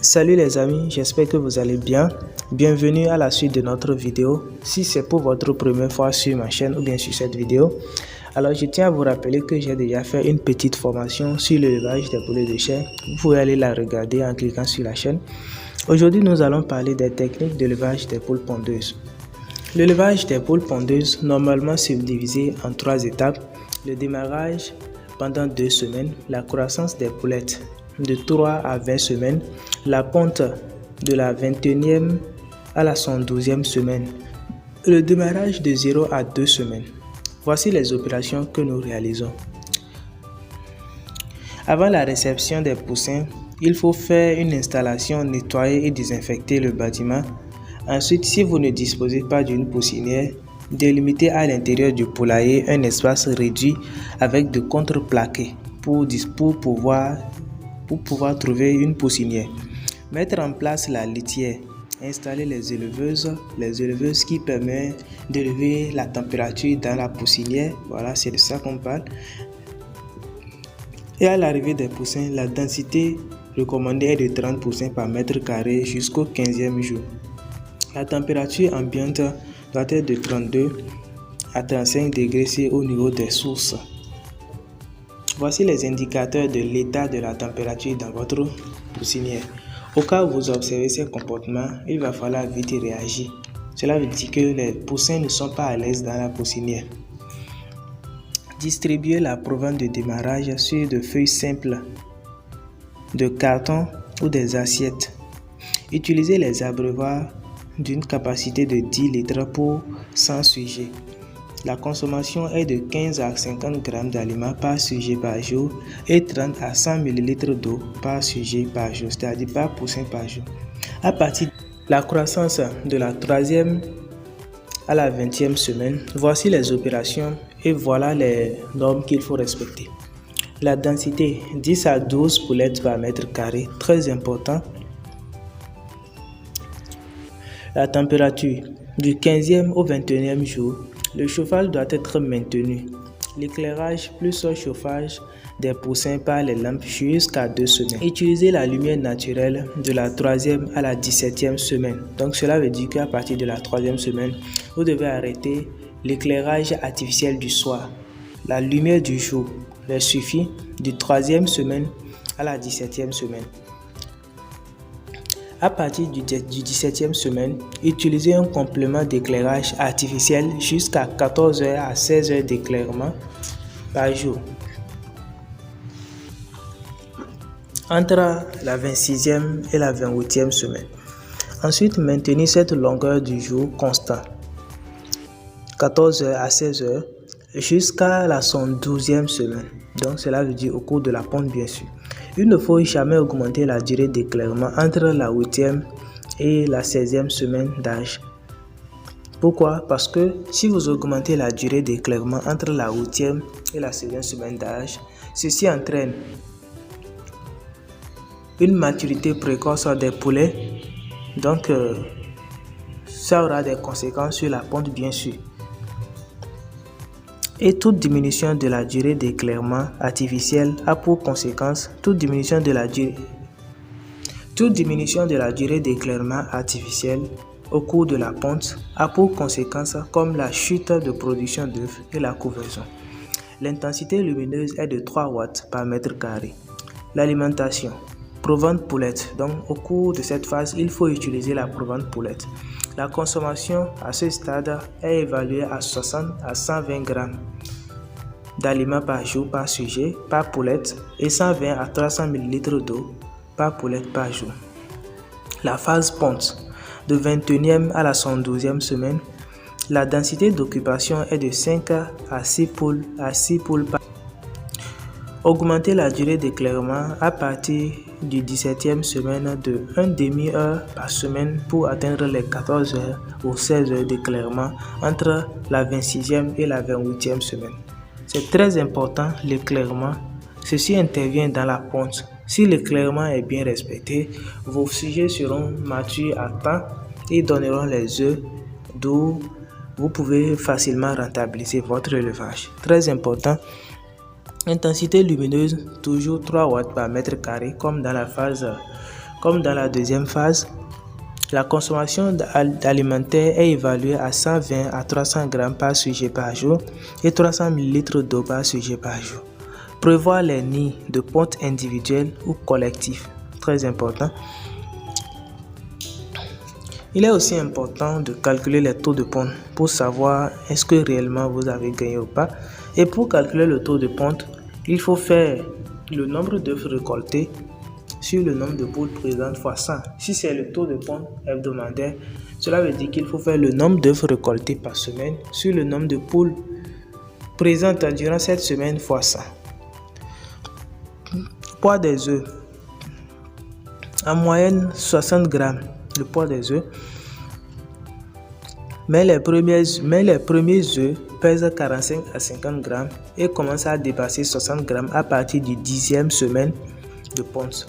Salut les amis, j'espère que vous allez bien. Bienvenue à la suite de notre vidéo. Si c'est pour votre première fois sur ma chaîne ou bien sur cette vidéo, alors je tiens à vous rappeler que j'ai déjà fait une petite formation sur l'élevage des poulets de chair. Vous pouvez aller la regarder en cliquant sur la chaîne. Aujourd'hui, nous allons parler des techniques d'élevage des poules pondeuses. L'élevage des poules pondeuses, normalement subdivisé en 3 étapes. Le démarrage pendant 2 semaines, la croissance des poulettes de 3 à 20 semaines, la ponte de la 21e à la 112e semaine, le démarrage de 0 à 2 semaines. Voici les opérations que nous réalisons. Avant la réception des poussins, il faut faire une installation, nettoyer et désinfecter le bâtiment. Ensuite, si vous ne disposez pas d'une poussinière, délimitez à l'intérieur du poulailler un espace réduit avec de contreplaqués pour pouvoir trouver une poussinière. Mettre en place la litière. Installer les éleveuses qui permettent d'élever la température dans la poussinière. Voilà, c'est de ça qu'on parle. Et à l'arrivée des poussins, la densité recommandée est de 30 poussins par mètre carré jusqu'au 15e jour. La température ambiante doit être de 32 à 35 degrés C au niveau des sources. Voici les indicateurs de l'état de la température dans votre poussinière. Au cas où vous observez ces comportements, il va falloir vite réagir. Cela veut dire que les poussins ne sont pas à l'aise dans la poussinière. Distribuez la provende de démarrage sur de feuilles simples, de carton ou des assiettes. Utilisez les abreuvoirs d'une capacité de 10 litres pour 100 sujets. La consommation est de 15 à 50 g d'aliments par sujet par jour et 30 à 100 ml d'eau par sujet par jour, c'est-à-dire par poussin par jour. À partir de la croissance de la 3e à la 20e semaine, voici les opérations et voilà les normes qu'il faut respecter. La densité, 10 à 12 poulettes par mètre carré, très important. La température, du 15e au 21e jour, le chauffage doit être maintenu. L'éclairage plus le chauffage des poussins par les lampes jusqu'à 2 semaines. Utilisez la lumière naturelle de la 3e à la 17e semaine. Donc cela veut dire qu'à partir de la 3e semaine, vous devez arrêter l'éclairage artificiel du soir. La lumière du jour leur suffit du 3e semaine à la 17e semaine. À partir du 17e semaine, utilisez un complément d'éclairage artificiel jusqu'à 14 h à 16 h d'éclairement par jour. Entre la 26e et la 28e semaine. Ensuite, maintenez cette longueur du jour constant, 14 h à 16 h, jusqu'à la 112e semaine. Donc cela veut dire au cours de la ponte bien sûr. Il ne faut jamais augmenter la durée d'éclairement entre la 8e et la 16e semaine d'âge. Pourquoi? Parce que si vous augmentez la durée d'éclairement entre la 8e et la 16e semaine d'âge, ceci entraîne une maturité précoce des poulets. Donc, ça aura des conséquences sur la ponte bien sûr. Et toute diminution de la durée d'éclairement artificiel a pour conséquence toute diminution de la durée d'éclairement artificiel au cours de la ponte a pour conséquence comme la chute de production d'œufs et la couvaison. L'intensité lumineuse est de 3 watts par mètre carré. L'alimentation, provende poulette. Donc au cours de cette phase, il faut utiliser la provende poulette. La consommation à ce stade est évaluée à 60 à 120 g d'aliments par jour par sujet, par poulette et 120 à 300 ml d'eau par poulette par jour. La phase ponte, de 21e à la 112e semaine, la densité d'occupation est de 5 à 6 poules par. Augmenter la durée d'éclairement à partir du 17e semaine de 1 demi-heure par semaine pour atteindre les 14 heures ou 16 heures d'éclairement entre la 26e et la 28e semaine. C'est très important l'éclairement. Ceci intervient dans la ponte. Si l'éclairement est bien respecté, vos sujets seront matures à temps et donneront les œufs, d'où vous pouvez facilement rentabiliser votre élevage. Très important. Intensité lumineuse, toujours 3 watts par mètre carré comme dans la phase Comme dans la deuxième phase, la consommation alimentaire est évaluée à 120 à 300 grammes par sujet par jour et 300 ml d'eau par sujet par jour. Prévoir les nids de ponte individuels ou collectifs, très important. Il est aussi important de calculer les taux de ponte pour savoir est-ce que réellement vous avez gagné ou pas. Et pour calculer le taux de ponte, il faut faire le nombre d'œufs récoltés sur le nombre de poules présentes fois 100. Si c'est le taux de ponte hebdomadaire, cela veut dire qu'il faut faire le nombre d'œufs récoltés par semaine sur le nombre de poules présentes durant cette semaine fois 100. Poids des œufs. En moyenne 60 grammes le poids des œufs. Mais les premiers œufs pèsent 45 à 50 grammes et commencent à dépasser 60 grammes à partir du 10e semaine de ponte.